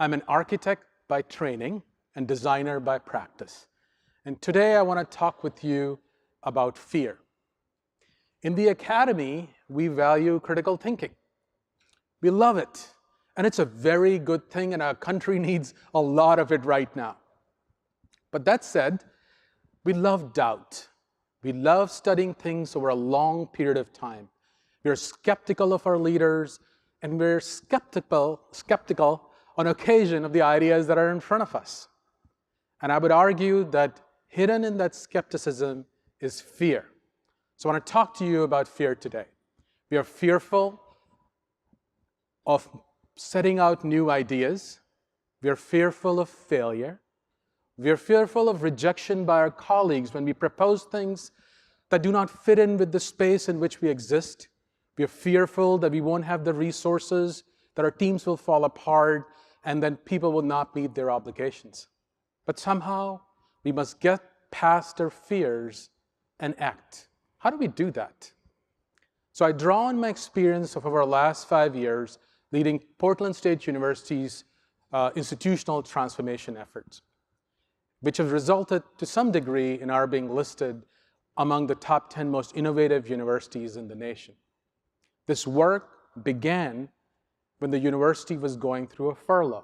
I'm an architect by training and designer by practice. And today I want to talk with you about fear. In the academy, we value critical thinking. We love it. And it's a very good thing, and our country needs a lot of it right now. But that said, we love doubt. We love studying things over a long period of time. We're skeptical of our leaders, and we're skeptical on occasion of the ideas that are in front of us. And I would argue that hidden in that skepticism is fear. So I want to talk to you about fear today. We are fearful of setting out new ideas. We are fearful of failure. We are fearful of rejection by our colleagues when we propose things that do not fit in with the space in which we exist. We are fearful that we won't have the resources, that our teams will fall apart, and then people will not meet their obligations. But somehow, we must get past our fears and act. How do we do that? So I draw on my experience of over the last 5 years leading Portland State University's institutional transformation efforts, which have resulted to some degree in our being listed among the top 10 most innovative universities in the nation. This work began when the university was going through a furlough.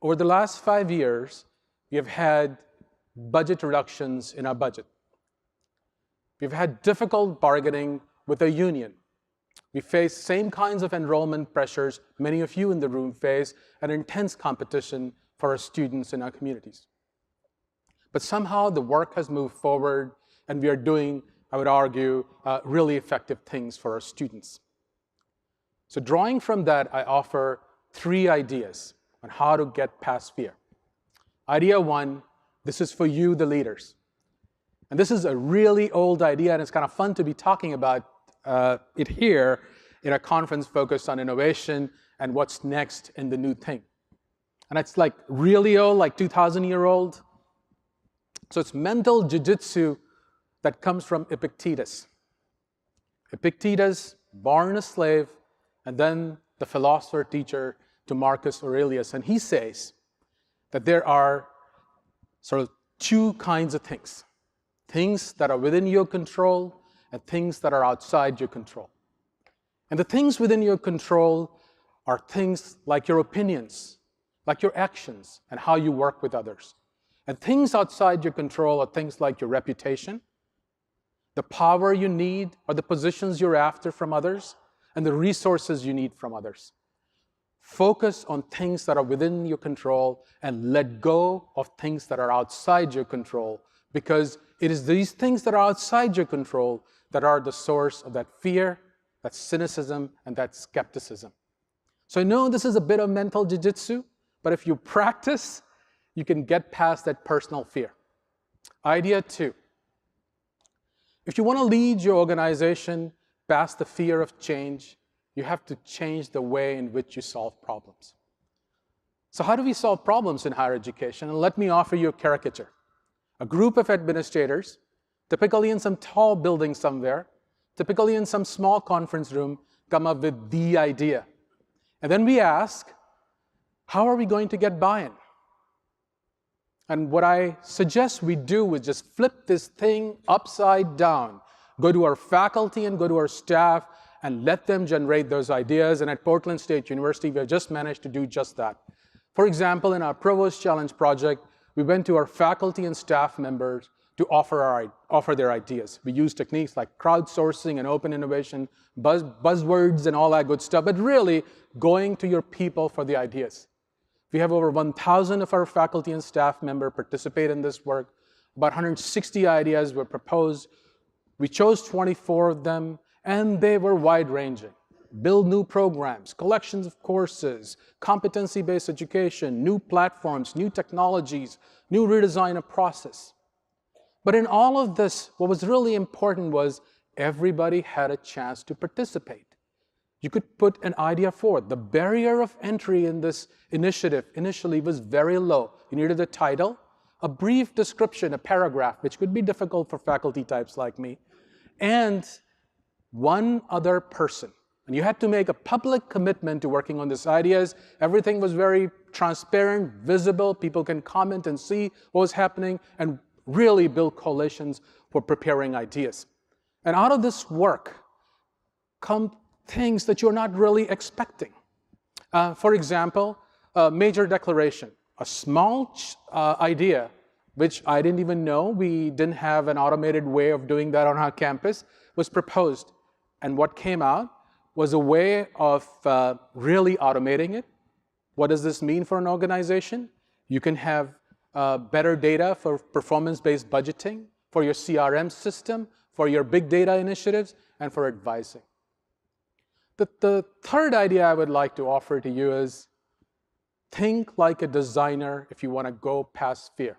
Over the last 5 years, we have had budget reductions in our budget. We've had difficult bargaining with a union. We face same kinds of enrollment pressures many of you in the room face, and intense competition for our students in our communities. But somehow the work has moved forward, and we are doing, I would argue, really effective things for our students. So drawing from that, I offer 3 ideas on how to get past fear. Idea 1, this is for you, the leaders. And this is a really old idea, and it's kind of fun to be talking about it here in a conference focused on innovation and what's next in the new thing. And it's like really old, like 2,000-year-old. So it's mental jiu-jitsu that comes from Epictetus. Epictetus, born a slave, and then the philosopher teacher to Marcus Aurelius. And he says that there are sort of 2 kinds of things. Things that are within your control and things that are outside your control. And the things within your control are things like your opinions, like your actions, and how you work with others. And things outside your control are things like your reputation, the power you need or the positions you're after from others, and the resources you need from others. Focus on things that are within your control and let go of things that are outside your control, because it is these things that are outside your control that are the source of that fear, that cynicism, and that skepticism. So I know this is a bit of mental jiu-jitsu, but if you practice, you can get past that personal fear. Idea 2. If you want to lead your organization past the fear of change, you have to change the way in which you solve problems. So how do we solve problems in higher education? And let me offer you a caricature. A group of administrators, typically in some tall building somewhere, typically in some small conference room, come up with the idea. And then we ask, how are we going to get buy-in? And what I suggest we do is just flip this thing upside down. Go to our faculty and go to our staff and let them generate those ideas. And at Portland State University, we have just managed to do just that. For example, in our Provost Challenge project, we went to our faculty and staff members to offer their ideas. We use techniques like crowdsourcing and open innovation, buzzwords and all that good stuff, but really going to your people for the ideas. We have over 1,000 of our faculty and staff members participate in this work. About 160 ideas were proposed. We chose 24 of them, and they were wide-ranging. Build new programs, collections of courses, competency-based education, new platforms, new technologies, new redesign of process. But in all of this, what was really important was everybody had a chance to participate. You could put an idea forward. The barrier of entry in this initiative initially was very low. You needed a title, a brief description, a paragraph, which could be difficult for faculty types like me, and one other person And you had to make a public commitment to working on these ideas. Everything was very transparent, visible. People can comment and see what was happening and really build coalitions for preparing ideas. And out of this work come things that you're not really expecting. For example, a major declaration, a small idea, which I didn't even know, we didn't have an automated way of doing that on our campus, was proposed. And what came out was a way of really automating it. What does this mean for an organization? You can have better data for performance-based budgeting, for your CRM system, for your big data initiatives, and for advising. The third idea I would like to offer to you is think like a designer if you want to go past fear.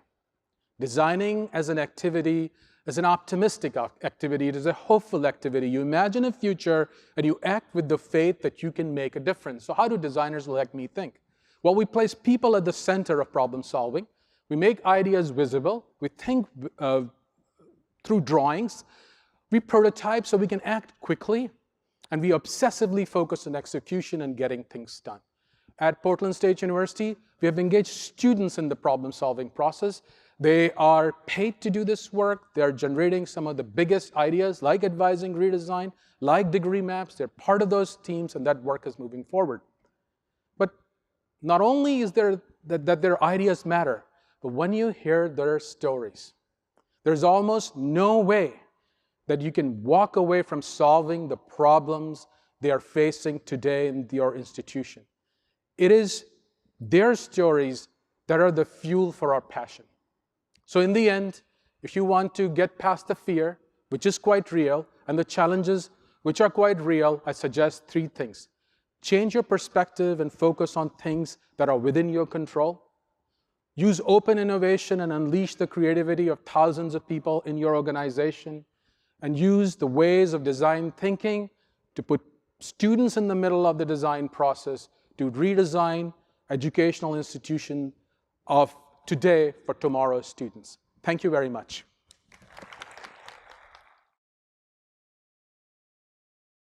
Designing as an activity is an optimistic activity. It is a hopeful activity. You imagine a future and you act with the faith that you can make a difference. So how do designers like me think? Well, we place people at the center of problem solving. We make ideas visible. We think through drawings. We prototype so we can act quickly. And we obsessively focus on execution and getting things done. At Portland State University, we have engaged students in the problem-solving process. They are paid to do this work. They are generating some of the biggest ideas, like advising redesign, like degree maps. They're part of those teams, and that work is moving forward. But not only is there that their ideas matter, but when you hear their stories, there's almost no way that you can walk away from solving the problems they are facing today in your institution. It is their stories that are the fuel for our passion. So in the end, if you want to get past the fear, which is quite real, and the challenges, which are quite real, I suggest 3 things. Change your perspective and focus on things that are within your control. Use open innovation and unleash the creativity of thousands of people in your organization. And use the ways of design thinking to put students in the middle of the design process to redesign educational institutions of today for tomorrow's students. Thank you very much.